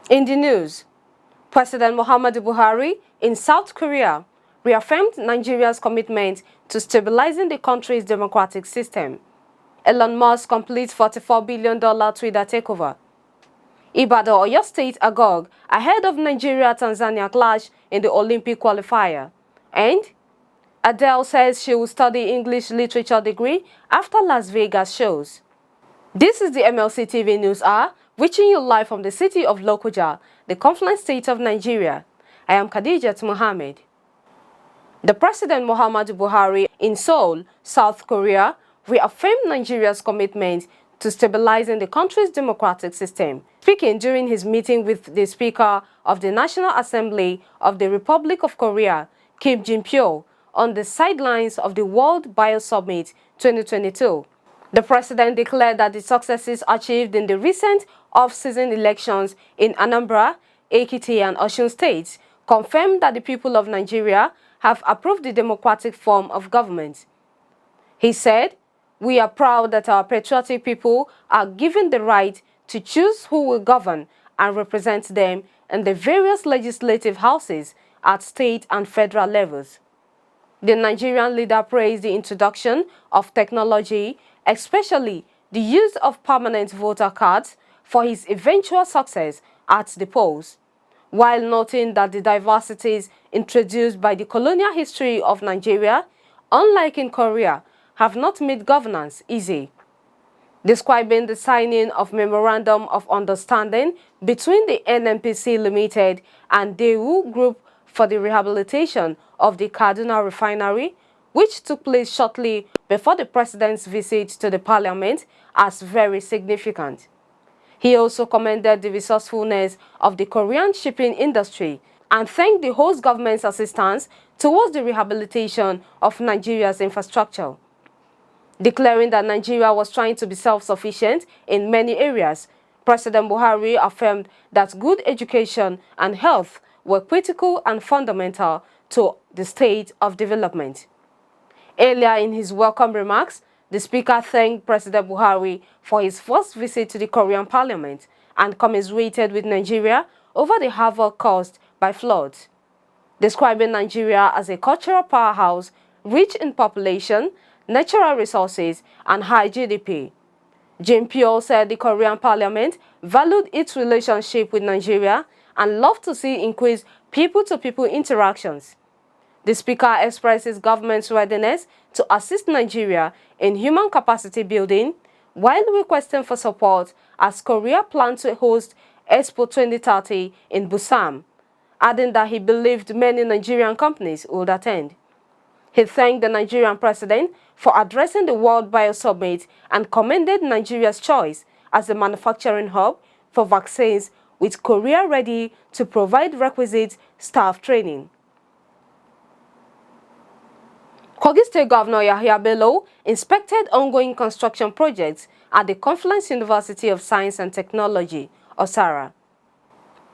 In the news, President Muhammadu Buhari in South Korea reaffirmed Nigeria's commitment to stabilizing the country's democratic system. Elon Musk completes $44 billion Twitter takeover. IBADAN, Oyo State AGOG ahead of Nigeria-Tanzania clash in the Olympic qualifier. And Adele says she will study English literature degree after Las Vegas shows. This is the MLC TV News Hour, reaching you live from the city of Lokoja, the Confluent State of Nigeria. I am Khadijat Mohammed. The President Muhammadu Buhari in Seoul, South Korea, reaffirmed Nigeria's commitment to stabilizing the country's democratic system. Speaking during his meeting with the Speaker of the National Assembly of the Republic of Korea, Kim Jin-pyo, on the sidelines of the World Bio Summit 2022, the President declared that the successes achieved in the recent off-season elections in Anambra, Ekiti and Osun states confirmed that the people of Nigeria have approved the democratic form of government. He said, "We are proud that our patriotic people are given the right to choose who will govern and represent them in the various legislative houses at state and federal levels." The Nigerian leader praised the introduction of technology, especially the use of permanent voter cards, for his eventual success at the polls, while noting that the diversities introduced by the colonial history of Nigeria, unlike in Korea, have not made governance easy. Describing the signing of Memorandum of Understanding between the NNPC Limited and Daewoo Group for the rehabilitation of the Kaduna refinery, which took place shortly before the President's visit to the Parliament, as very significant. He also commended the resourcefulness of the Korean shipping industry and thanked the host government's assistance towards the rehabilitation of Nigeria's infrastructure. Declaring that Nigeria was trying to be self-sufficient in many areas, President Buhari affirmed that good education and health were critical and fundamental to the state of development. Earlier in his welcome remarks, the Speaker thanked President Buhari for his first visit to the Korean Parliament and commiserated with Nigeria over the havoc caused by floods. Describing Nigeria as a cultural powerhouse rich in population, natural resources, and high GDP, Jin-pyo said the Korean Parliament valued its relationship with Nigeria and loved to see increased people-to-people interactions. The Speaker expressed his government's readiness to assist Nigeria in human capacity building, while requesting for support as Korea planned to host Expo 2030 in Busan, adding that he believed many Nigerian companies would attend. He thanked the Nigerian president for addressing the World Bio Summit and commended Nigeria's choice as a manufacturing hub for vaccines, with Korea ready to provide requisite staff training. Kogi State Governor Yahya Bello inspected ongoing construction projects at the Confluence University of Science and Technology, Osara.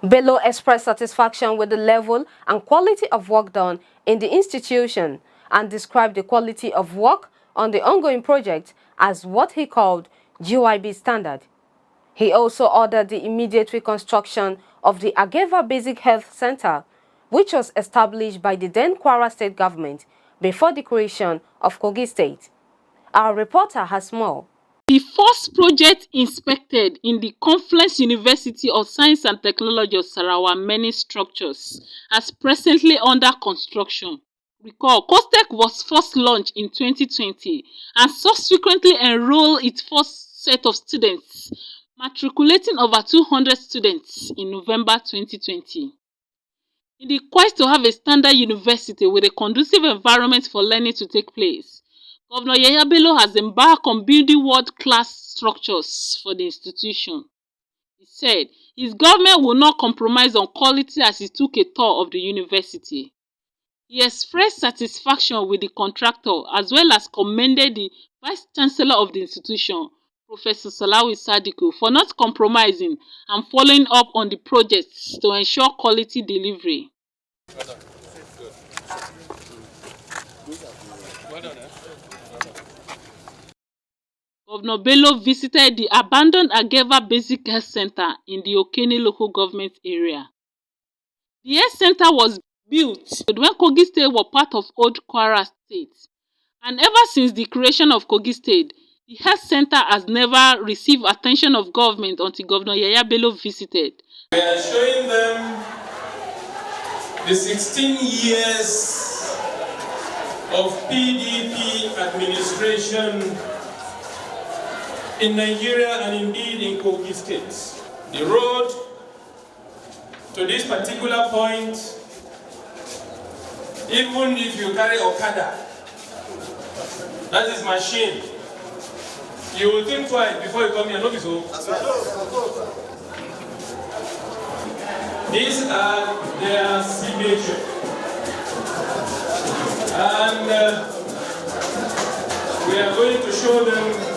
Bello expressed satisfaction with the level and quality of work done in the institution and described the quality of work on the ongoing project as what he called GYB standard. He also ordered the immediate reconstruction of the Ageva Basic Health Center, which was established by the then Kwara State government before the creation of Kogi State. Our reporter has more. The first project inspected in the Confluence University of Science and Technology of Sarawa many structures as presently under construction. Recall, COSTECH was first launched in 2020 and subsequently enrolled its first set of students, matriculating over 200 students in November 2020. In the quest to have a standard university with a conducive environment for learning to take place, Governor Yahya Bello has embarked on building world-class structures for the institution. He said his government will not compromise on quality as he took a tour of the university. He expressed satisfaction with the contractor as well as commended the Vice Chancellor of the institution, Professor Salawi Sadiku, for not compromising and following up on the projects to ensure quality delivery. Governor Governor Bello visited the abandoned Ageva Basic Health Center in the Okene local government area. The health center was built when Kogi State was part of old Kwara State, and ever since the creation of Kogi State, the health center has never received attention of government until Governor Yaya Bello visited. We are showing them the 16 years of PDP administration in Nigeria and indeed in Kogi State. The road to this particular point, even if you carry Okada, that is machine, you will think twice before you come here. No, so. These are their signature, and we are going to show them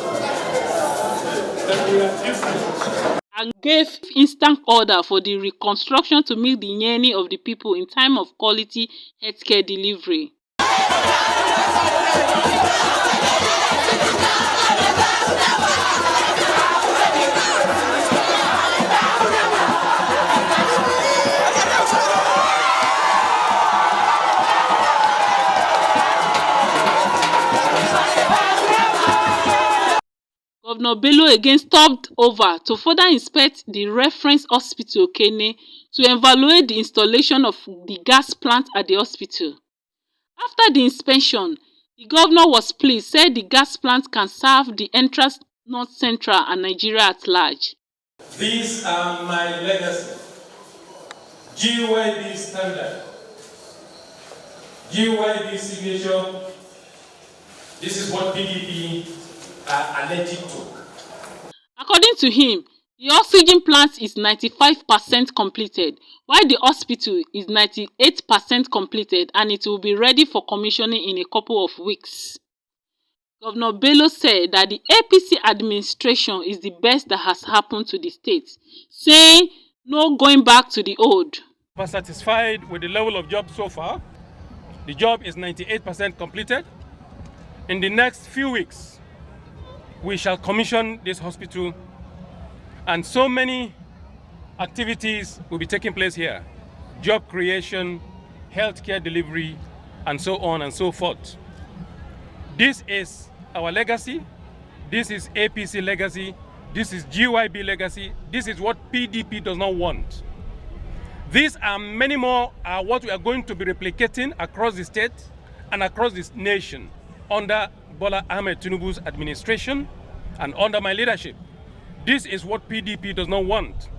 that we are different. And gave instant order for the reconstruction to meet the yearning of the people in time of quality healthcare delivery. Governor Bello again stopped over to further inspect the reference hospital Okene to evaluate the installation of the gas plant at the hospital. After the inspection, the governor was pleased, said the gas plant can serve the entrance North Central and Nigeria at large. These are my legacy. GYB standard, GYB signature. This is what PDP are allergic to. According to him, the oxygen plant is 95% completed, while the hospital is 98% completed, and it will be ready for commissioning in a couple of weeks. Governor Bello said that the APC administration is the best that has happened to the state, saying no going back to the old. We're satisfied with the level of job so far. The job is 98% completed. In the next few weeks, we shall commission this hospital, and so many activities will be taking place here. Job creation, healthcare delivery, and so on and so forth. This is our legacy. This is APC legacy. This is GYB legacy. This is what PDP does not want. These and many more are what we are going to be replicating across the state and across this nation under Bola Ahmed Tinubu's administration and under my leadership. This is what PDP does not want.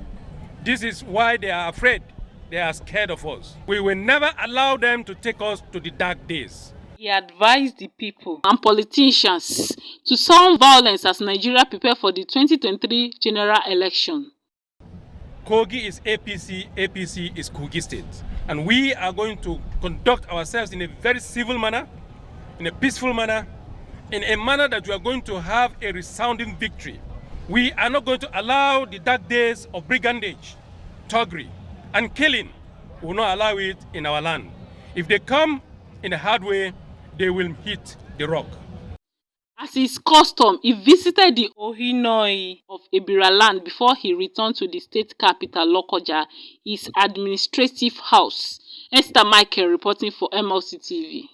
This is why they are afraid. They are scared of us. We will never allow them to take us to the dark days. He advised the people and politicians to shun violence as Nigeria prepares for the 2023 general election. Kogi is APC, APC is Kogi State. And we are going to conduct ourselves in a very civil manner, in a peaceful manner, in a manner that we are going to have a resounding victory. We are not going to allow the dark days of brigandage, thuggery, and killing. We will not allow it in our land. If they come in a hard way, they will hit the rock. As is custom, he visited the Ohinoi of Ebira land before he returned to the state capital, Lokoja, his administrative house. Esther Michael reporting for MLC TV.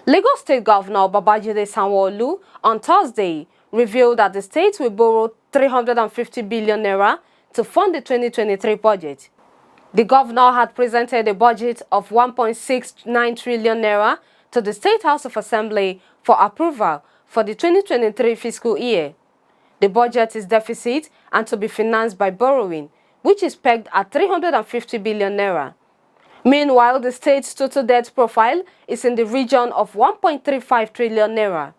Lagos State Governor Babajide Sanwo-Olu on Thursday revealed that the state will borrow 350 billion naira to fund the 2023 budget. The governor had presented a budget of 1.69 trillion naira to the State House of Assembly for approval for the 2023 fiscal year. The budget is deficit and to be financed by borrowing, which is pegged at 350 billion naira. Meanwhile, the state's total debt profile is in the region of 1.35 trillion naira.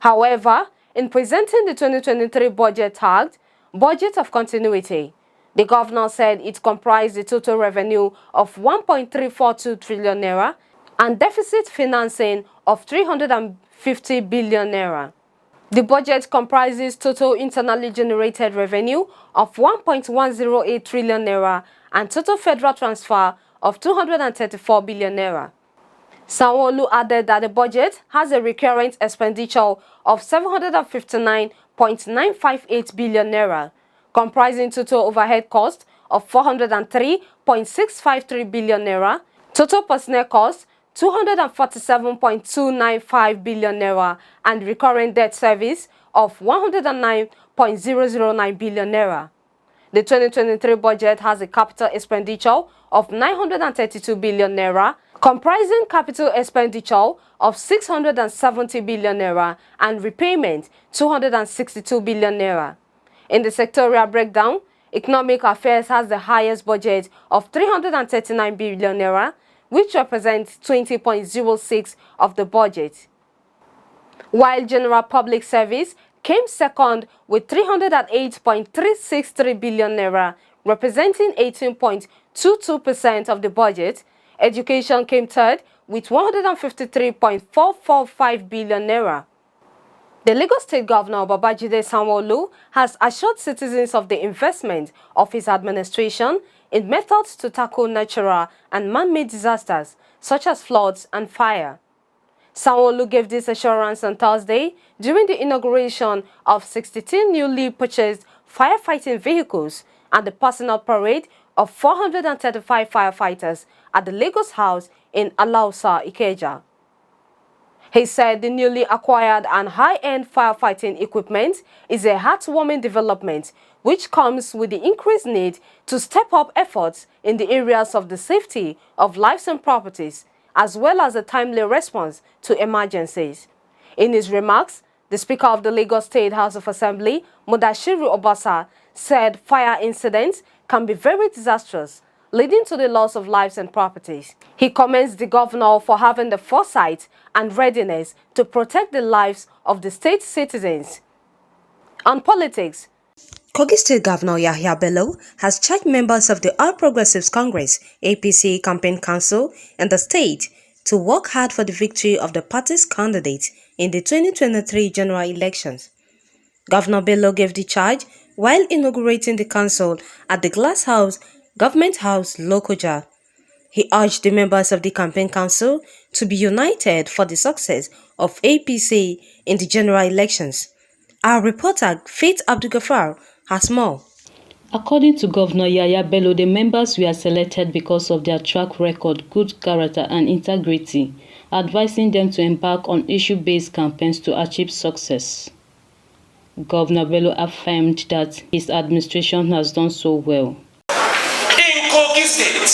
However, in presenting the 2023 budget tagged Budget of Continuity, the governor said it comprised the total revenue of 1.342 trillion naira and deficit financing of 350 billion naira. The budget comprises total internally generated revenue of 1.108 trillion naira and total federal transfer of 234 billion naira. Sanwo-Olu added that the budget has a recurrent expenditure of 759.958 billion naira, comprising total overhead cost of 403.653 billion naira, total personnel cost 247.295 billion naira, and recurrent debt service of 109.009 billion naira. The 2023 budget has a capital expenditure of 932 billion naira, comprising capital expenditure of 670 billion naira and repayment 262 billion naira. In the sectorial breakdown, Economic Affairs has the highest budget of 339 billion naira, which represents 20.06% of the budget, while General Public Service came second with 308.363 billion naira, representing 18.22% of the budget. Education came third with 153.445 billion naira. The Lagos State Governor Babajide Sanwo-Olu has assured citizens of the investment of his administration in methods to tackle natural and man-made disasters such as floods and fire. Sanwo-Olu gave this assurance on Thursday during the inauguration of 62 newly purchased firefighting vehicles and the personal parade of 435 firefighters at the Lagos House in Alausa, Ikeja. He said the newly acquired and high-end firefighting equipment is a heartwarming development which comes with the increased need to step up efforts in the areas of the safety of lives and properties, as well as a timely response to emergencies. In his remarks, the Speaker of the Lagos State House of Assembly, Mudashiru Obasa, said fire incidents can be very disastrous, leading to the loss of lives and properties. He commends the governor for having the foresight and readiness to protect the lives of the state's citizens. On politics, Kogi State Governor Yahya Bello has charged members of the All Progressives Congress (APC) campaign council in the state to work hard for the victory of the party's candidate in the 2023 general elections. Governor Bello gave the charge while inaugurating the council at the Glass House, Government House, Lokoja. He urged the members of the campaign council to be united for the success of APC in the general elections. Our reporter, Faith Abdulgafar, has more. According to Governor Yahya Bello, the members were selected because of their track record, good character and integrity, advising them to embark on issue-based campaigns to achieve success. Governor Bello affirmed that his administration has done so well. In Kogi State,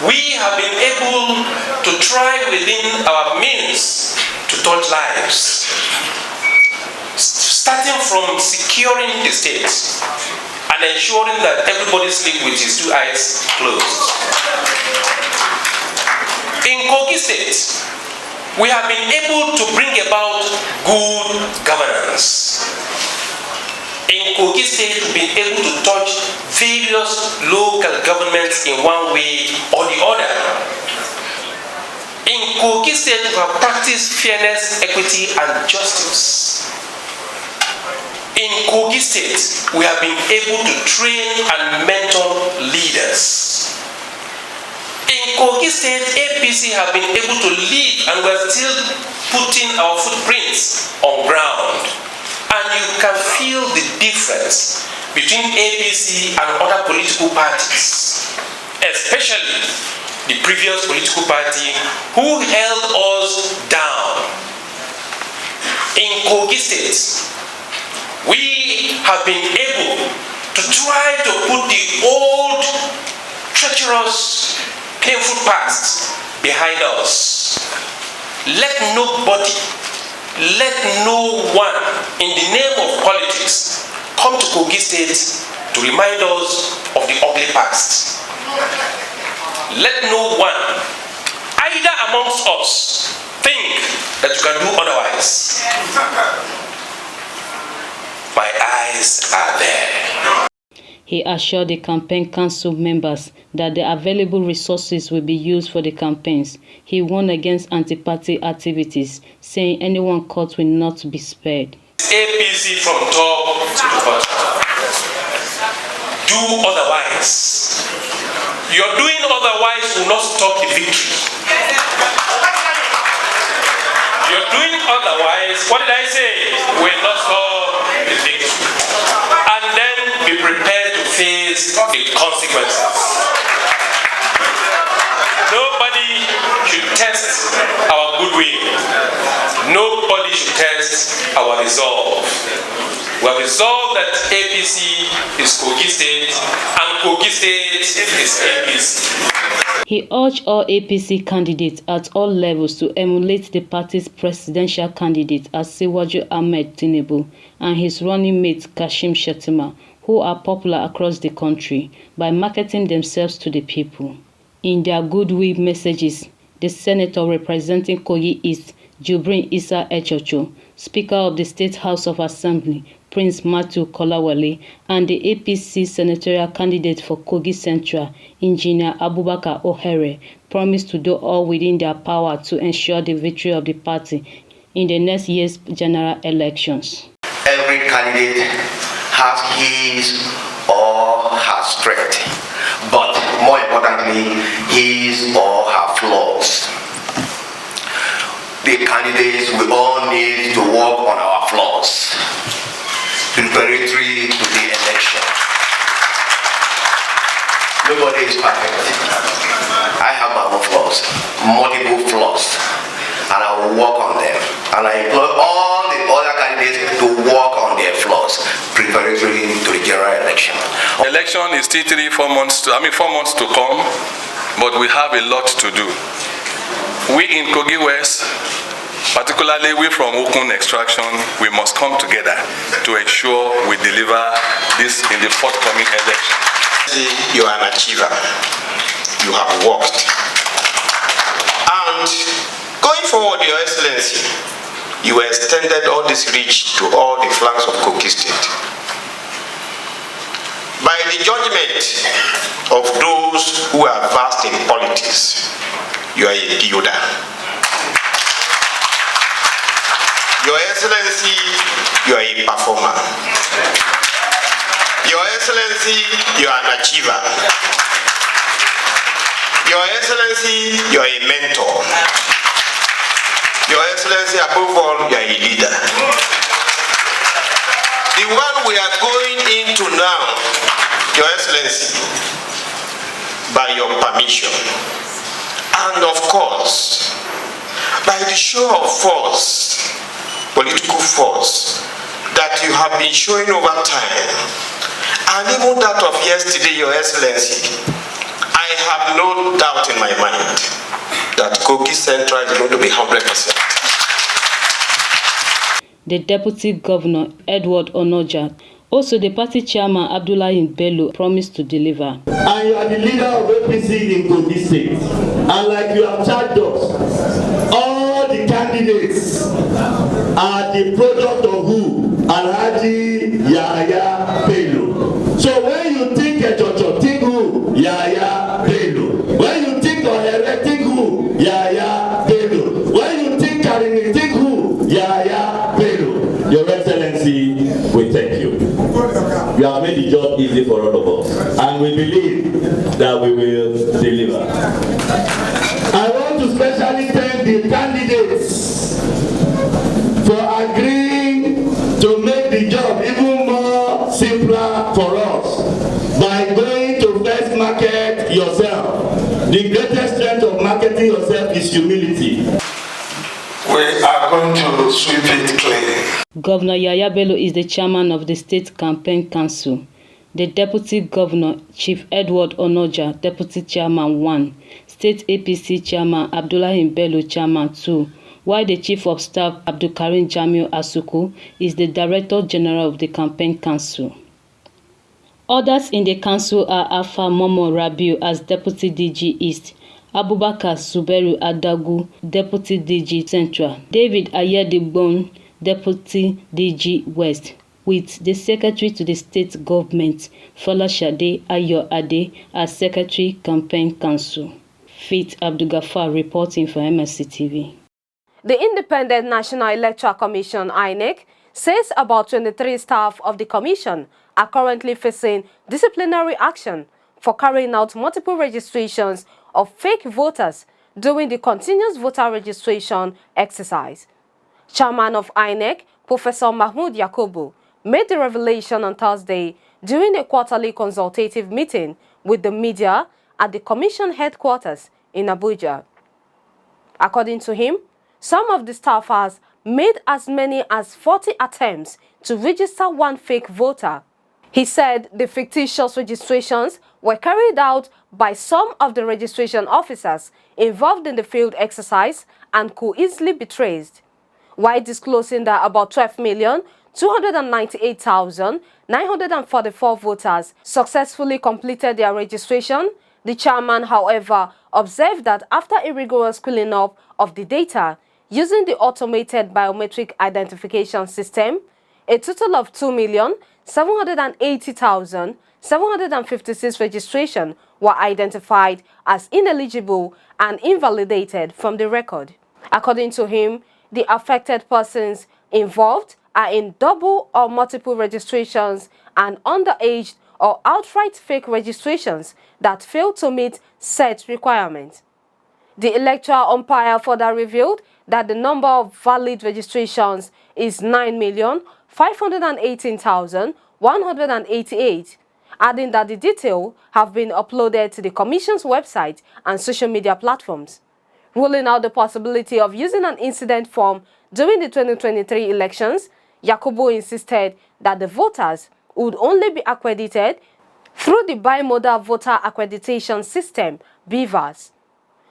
we have been able to try within our means to touch lives, starting from securing the state and ensuring that everybody sleeps with his two eyes closed. In Kogi State, we have been able to bring about good governance. In Kogi State, we've been able to touch various local governments in one way or the other. In Kogi State, we have practiced fairness, equity, and justice. In Kogi State, we have been able to train and mentor leaders. In Kogi State, APC have been able to lead, and we're still putting our footprints on ground. And you can feel the difference between APC and other political parties, especially the previous political party who held us down. In Kogi State, we have been able to try to put the old, treacherous, painful past behind us. Let nobody, let no one in the name of politics come to Kogi State to remind us of the ugly past. Let no one, either amongst us, think that you can do otherwise. My eyes are there. He assured the campaign council members that the available resources will be used for the campaigns. He warned against anti-party activities, saying anyone caught will not be spared. APC from top to the bottom. Do otherwise. Your doing otherwise will not stop the victory. otherwise, what did I say? We're not solve the victory. And then be prepared to face the consequences. Nobody should test our goodwill. Nobody should test our resolve. We have resolved that APC is Kogi State and Kogi State is APC. He urged all APC candidates at all levels to emulate the party's presidential candidate Asiwaju Ahmed Tinubu and his running mate Kashim Shettima, who are popular across the country, by marketing themselves to the people. In their goodwill messages, the senator representing Kogi East, Jubrin Issa Echocho, Speaker of the State House of Assembly, Prince Matthew Kolawole, and the APC senatorial candidate for Kogi Central, Engineer Abubakar Ohere, promised to do all within their power to ensure the victory of the party in the next year's general elections. Every candidate has his or her strength, but more importantly, his or her flaws. The candidates, we all need to work on our flaws preparatory to the election. Nobody is perfect. I have my own flaws, multiple flaws, and I will work on them. And I employ all the other candidates to work on their flaws preparatory to the general election. The election is still 4 months to come, but we have a lot to do. We in Kogi West, particularly we from Okun Extraction, we must come together to ensure we deliver this in the forthcoming election. You are an achiever. You have worked. And going forward, Your Excellency, you extended all this reach to all the flanks of Kogi State. By the judgment of those who are versed in politics, you are a builder. Your Excellency, you are a performer. Your Excellency, you are an achiever. Your Excellency, you are a mentor. Your Excellency, above all, you are a leader. The one we are going into now, Your Excellency, by your permission, and of course, by the show of force, political force, that you have been showing over time, and even that of yesterday, Your Excellency, I have no doubt in my mind that Kogi Central is going to be 100%. The Deputy Governor, Edward Onoja, also the party chairman, Abdullahi Bello, promised to deliver. And you are the leader of APC in Kogi State. And like you have charged us, all the candidates are the product of who? Alhaji Yahya Bello. So when you think Echocho, think who? Yahya Bello. When you think Ohere, think who? Yahya Bello. When you think Karini, think who? Yahya Bello. Your Excellency, we thank you. You have made the job easy for all of us, and we believe that we will deliver. I want to specially thank the candidates for agreeing to make the job even more simpler for us by going to first market yourself. The greatest strength of marketing yourself is humility. We are going to sweep it clean. Governor Yahya Bello is the chairman of the State Campaign Council. The Deputy Governor, Chief Edward Onoja, Deputy Chairman 1, State APC Chairman Abdullahi Bello, Chairman 2, while the Chief of Staff, Abdulkarim Jamiu Asuku, is the Director General of the Campaign Council. Others in the council are Alpha Momo Rabiu as Deputy DG East, Abubakar Suberu Adagu, Deputy DG Central, David Ayedigbon, Deputy DG West, with the Secretary to the State Government, Folashade Ayo Ade, as Secretary Campaign Council. Faith Abdugafar reporting for MLC TV. The Independent National Electoral Commission, INEC, says about 23 staff of the commission are currently facing disciplinary action for carrying out multiple registrations of fake voters during the continuous voter registration exercise. Chairman of INEC, Professor Mahmoud Yakubu, made the revelation on Thursday during a quarterly consultative meeting with the media at the Commission headquarters in Abuja. According to him, some of the staffers made as many as 40 attempts to register one fake voter. He said the fictitious registrations were carried out by some of the registration officers involved in the field exercise and could easily be traced, while disclosing that about 12,298,944 voters successfully completed their registration. The chairman, however, observed that after a rigorous cleaning up of the data using the automated biometric identification system, a total of 2,780,756 registrations were identified as ineligible and invalidated from the record. According to him, the affected persons involved are in double or multiple registrations and underage or outright fake registrations that fail to meet set requirements. The electoral umpire further revealed that the number of valid registrations is 9,518,188, adding that the details have been uploaded to the Commission's website and social media platforms. Ruling out the possibility of using an incident form during the 2023 elections, Yakubu insisted that the voters would only be accredited through the Bimodal Voter Accreditation System, BVAS,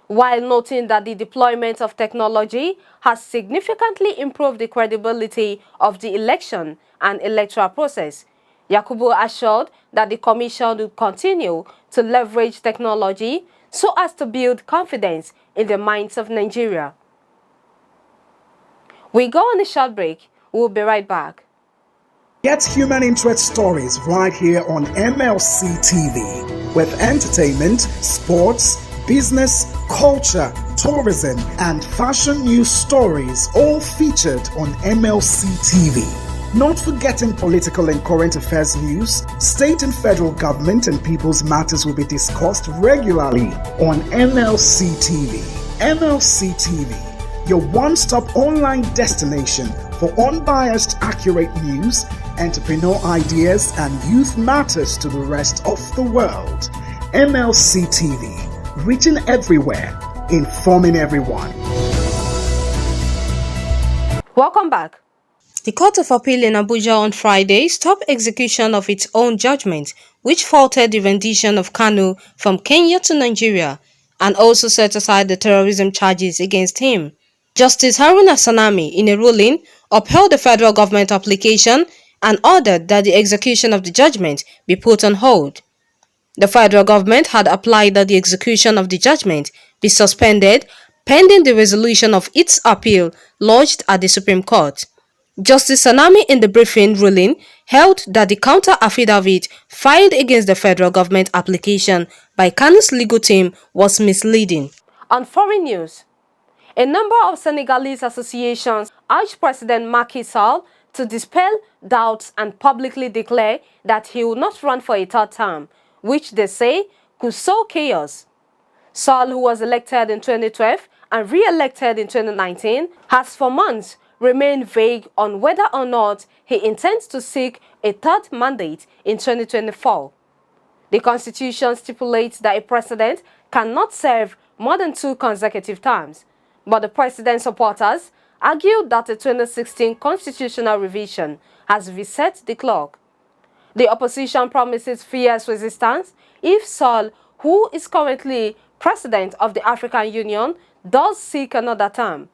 while noting that the deployment of technology has significantly improved the credibility of the election and electoral process. Yakubu assured that the Commission will continue to leverage technology so as to build confidence in the minds of Nigeria. We go on a short break. We'll be right back. Get human interest stories right here on MLC TV with entertainment, sports, business, culture, tourism, and fashion news stories all featured on MLC TV. Not forgetting political and current affairs news, state and federal government and people's matters will be discussed regularly on MLC TV. MLC TV, your one-stop online destination for unbiased, accurate news, entrepreneur ideas, and youth matters to the rest of the world. MLC TV, reaching everywhere, informing everyone. Welcome back. The Court of Appeal in Abuja on Friday stopped execution of its own judgment, which faulted the rendition of Kanu from Kenya to Nigeria, and also set aside the terrorism charges against him. Justice Haruna Sanami, in a ruling, upheld the federal government application and ordered that the execution of the judgment be put on hold. The federal government had applied that the execution of the judgment be suspended pending the resolution of its appeal lodged at the Supreme Court. Justice Sanami, in the briefing ruling, held that the counter-affidavit filed against the federal government application by Kanu's legal team was misleading. On foreign news, a number of Senegalese associations urged President Macky Sall to dispel doubts and publicly declare that he will not run for a third term, which they say could sow chaos. Sall, who was elected in 2012 and re-elected in 2019, has for months remained vague on whether or not he intends to seek a third mandate in 2024. The Constitution stipulates that a president cannot serve more than 2 consecutive terms, but the president's supporters argued that a 2016 constitutional revision has reset the clock. The opposition promises fierce resistance if Sall, who is currently president of the African Union, does seek another term.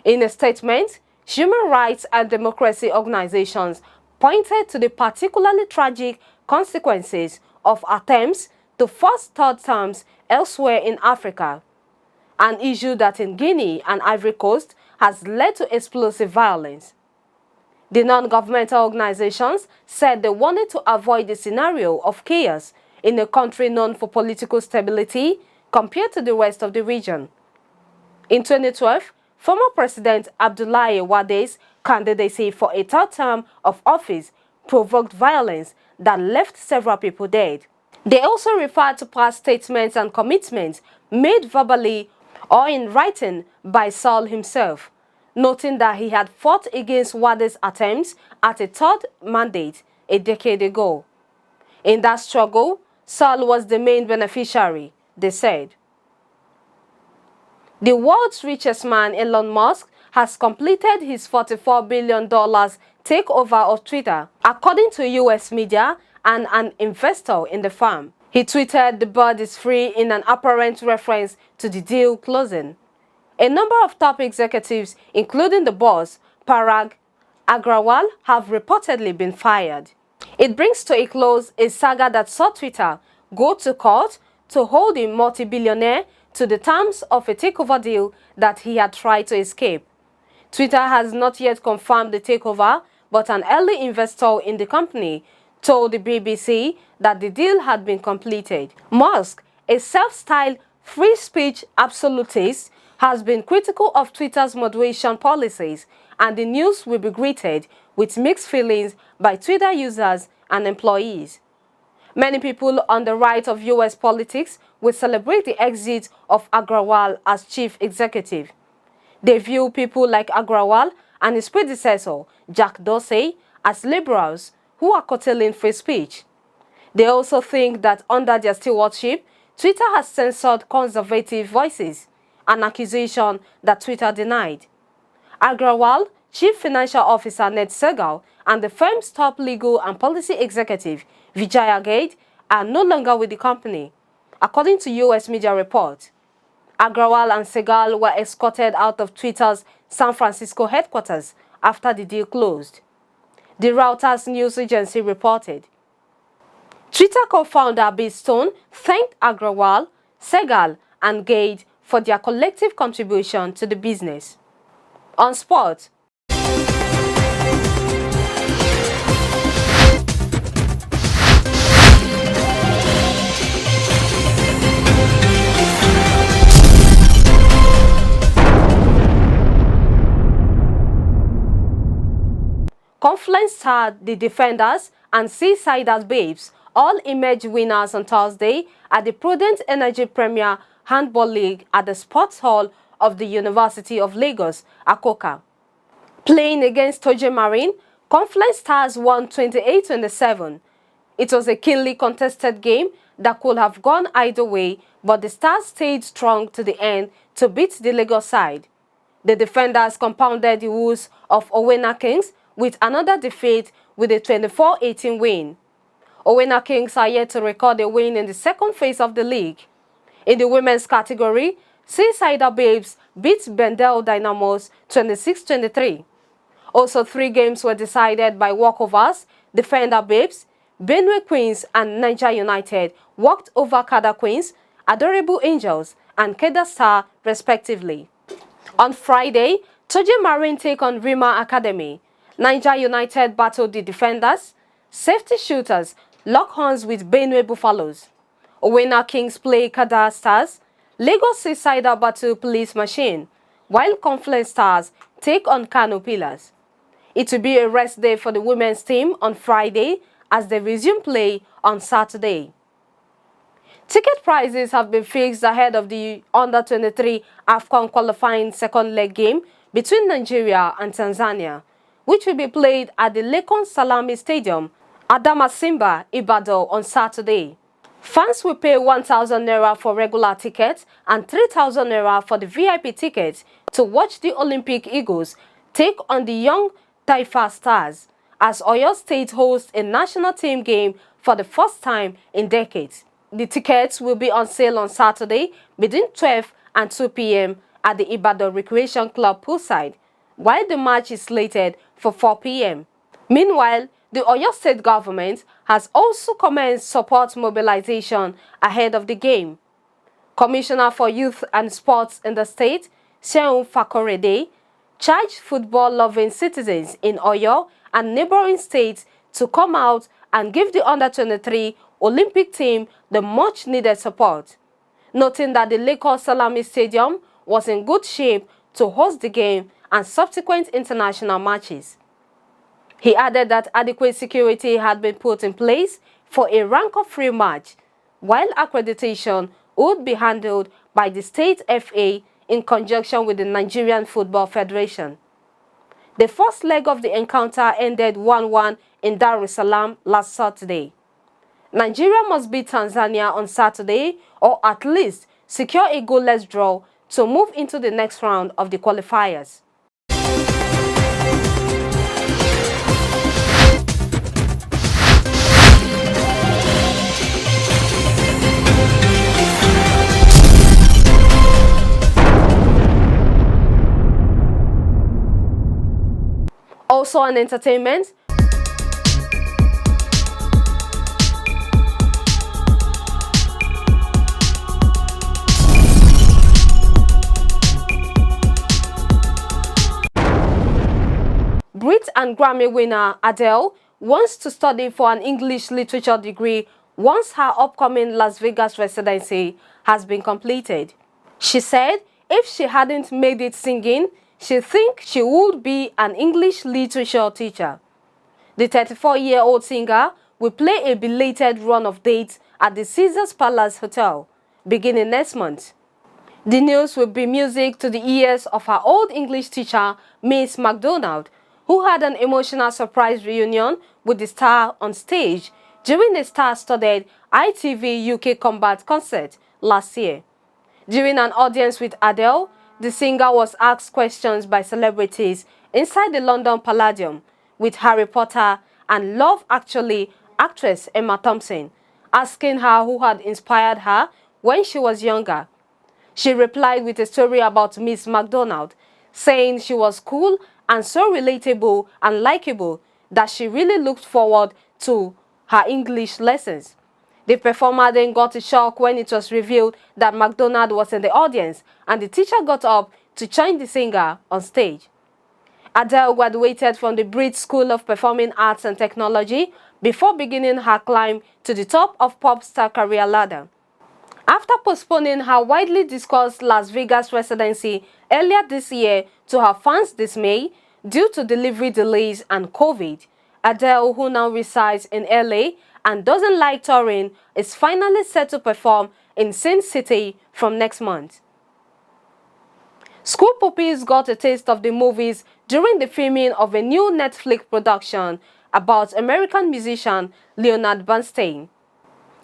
In a statement, human rights and democracy organizations pointed to the particularly tragic consequences of attempts to force third terms elsewhere in Africa, an issue that in Guinea and Ivory Coast has led to explosive violence. The non-governmental organizations said they wanted to avoid the scenario of chaos in a country known for political stability compared to the rest of the region. In 2012, former President Abdoulaye Wade's candidacy for a third term of office provoked violence that left several people dead. They also referred to past statements and commitments made verbally or in writing by Sall himself. noting that he had fought against Wade's attempts at a third mandate a decade ago. In that struggle, Saul was the main beneficiary, they said. The world's richest man, Elon Musk, has completed his $44 billion takeover of Twitter, according to US media and an investor in the firm. He tweeted the bird is free in an apparent reference to the deal closing. A number of top executives, including the boss, Parag Agrawal, have reportedly been fired. It brings to a close a saga that saw Twitter go to court to hold the multi-billionaire to the terms of a takeover deal that he had tried to escape. Twitter has not yet confirmed the takeover, but an early investor in the company told the BBC that the deal had been completed. Musk, a self-styled free speech absolutist, has been critical of Twitter's moderation policies, and the news will be greeted with mixed feelings by Twitter users and employees. Many people on the right of US politics will celebrate the exit of Agrawal as chief executive. They view people like Agrawal and his predecessor, Jack Dorsey, as liberals who are curtailing free speech. They also think that under their stewardship, Twitter has censored conservative voices, an accusation that Twitter denied. Agrawal, Chief Financial Officer Ned Segal, and the firm's top legal and policy executive, Vijaya Gade, are no longer with the company, according to US media reports. Agrawal and Segal were escorted out of Twitter's San Francisco headquarters after the deal closed. The Reuters news agency reported. Twitter co-founder Bill Stone thanked Agrawal, Segal, and Gade for their collective contribution to the business. On sport, Confluence starred the Defenders and Seasiders Babes all emerged winners on Thursday at the Prudent Energy Premier Handball League at the Sports Hall of the University of Lagos, Akoka. Playing against Toje Marine, Confluence Stars won 28-27. It was a keenly contested game that could have gone either way, but the Stars stayed strong to the end to beat the Lagos side. The Defenders compounded the woes of Owena Kings with another defeat with a 24-18 win. Owena Kings are yet to record a win in the second phase of the league. In the women's category, Seasider Babes beat Bendel Dynamos 26-23. Also, 3 games were decided by walkovers. Defender Babes, Benue Queens and Niger United walked over Kada Queens, Adorable Angels and Keda Star respectively. On Friday, Toje Marine take on Rima Academy. Niger United battled the Defenders. Safety Shooters lock horns with Benue Buffaloes. Owena Kings play Kada Stars. Lagos Seasider battle Police Machine, while Confluence Stars take on Kano Pillars. It will be a rest day for the women's team on Friday as they resume play on Saturday. Ticket prices have been fixed ahead of the Under-23 AFCON qualifying second leg game between Nigeria and Tanzania, which will be played at the Lekon Salami Stadium, Adamasimba, Ibadan on Saturday. Fans will pay 1,000 naira for regular tickets and 3,000 naira for the VIP tickets to watch the Olympic Eagles take on the young Taifa Stars as Oyo State hosts a national team game for the first time in decades. The tickets will be on sale on Saturday between 12 and 2 p.m. at the Ibadan Recreation Club poolside, while the match is slated for 4 p.m. Meanwhile, the Oyo State government has also commenced support mobilization ahead of the game. Commissioner for Youth and Sports in the state, Seun Fakorede, charged football-loving citizens in Oyo and neighboring states to come out and give the Under-23 Olympic team the much-needed support, noting that the Lagos Salami Stadium was in good shape to host the game and subsequent international matches. He added that adequate security had been put in place for a rank-of-free match, while accreditation would be handled by the state FA in conjunction with the Nigerian Football Federation. The first leg of the encounter ended 1-1 in Dar es Salaam last Saturday. Nigeria must beat Tanzania on Saturday or at least secure a goalless draw to move into the next round of the qualifiers. Also on entertainment, Brit and Grammy winner Adele wants to study for an English literature degree once her upcoming Las Vegas residency has been completed. She said if she hadn't made it singing, she thinks she would be an English literature teacher. The 34-year-old singer will play a belated run of dates at the Caesars Palace Hotel beginning next month. The news will be music to the ears of her old English teacher, Miss McDonald, who had an emotional surprise reunion with the star on stage during a star-studded ITV UK Combat concert last year. During an audience with Adele, the singer was asked questions by celebrities inside the London Palladium, with Harry Potter and Love Actually actress Emma Thompson asking her who had inspired her when she was younger. She replied with a story about Miss McDonald, saying she was cool and so relatable and likable that she really looked forward to her English lessons. The performer then got a shock when it was revealed that McDonald was in the audience and the teacher got up to join the singer on stage. Adele graduated from the Brit School of Performing Arts and Technology before beginning her climb to the top of pop star career ladder. After postponing her widely discussed Las Vegas residency earlier this year to her fans' dismay due to delivery delays and COVID, Adele, who now resides in LA and doesn't like touring, is finally set to perform in Sin City from next month. School pupils got a taste of the movies during the filming of a new Netflix production about American musician Leonard Bernstein.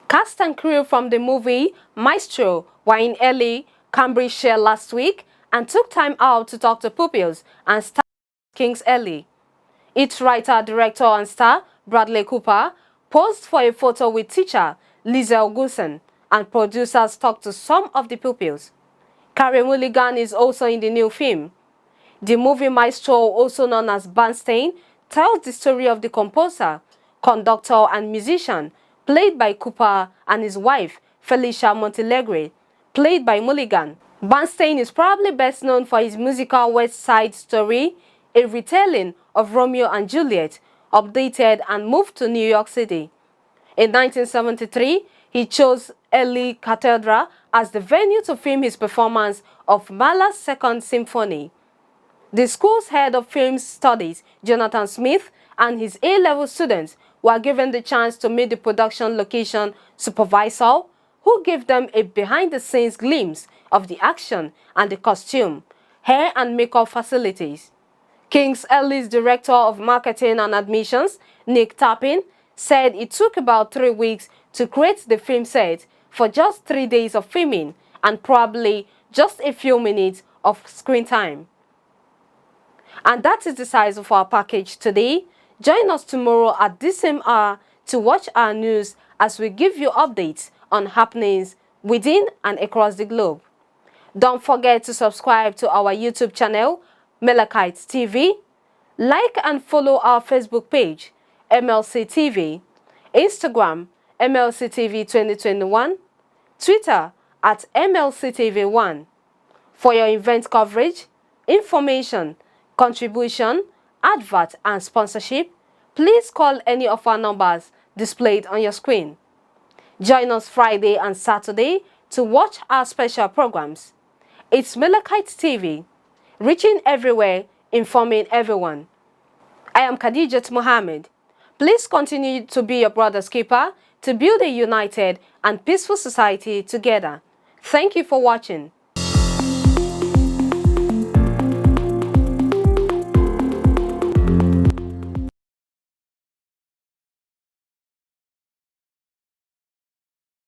Cast and crew from the movie Maestro were in LA, Cambridgeshire last week and took time out to talk to pupils and staff at King's LA. Its writer, director and star, Bradley Cooper, posed for a photo with teacher Lisa Gusen, and producers talked to some of the pupils. Carey Mulligan is also in the new film. The movie Maestro, also known as Bernstein, tells the story of the composer, conductor and musician, played by Cooper, and his wife, Felicia Montealegre, played by Mulligan. Bernstein is probably best known for his musical West Side Story, a retelling of Romeo and Juliet, updated and moved to New York City. In 1973, he chose LA Cathedral as the venue to film his performance of Mahler's Second Symphony. The school's head of film studies, Jonathan Smith, and his A-level students were given the chance to meet the production location supervisor, who gave them a behind-the-scenes glimpse of the action and the costume, hair and makeup facilities. King's LA's director of marketing and admissions, Nick Tappin, said it took about 3 weeks to create the film set for just 3 days of filming and probably just a few minutes of screen time. And that is the size of our package today. Join us tomorrow at this same hour to watch our news as we give you updates on happenings within and across the globe. Don't forget to subscribe to our YouTube channel, MLC TV. Like and follow our Facebook page, MLC TV, Instagram, MLC TV 2021, Twitter at MLC TV 1. For your event coverage, information, contribution, advert and sponsorship, please call any of our numbers displayed on your screen. Join us Friday and Saturday to watch our special programs. It's MLC TV, reaching everywhere, informing everyone. I am Khadijat Mohammed. Please continue to be your brother's keeper to build a united and peaceful society together. Thank you for watching.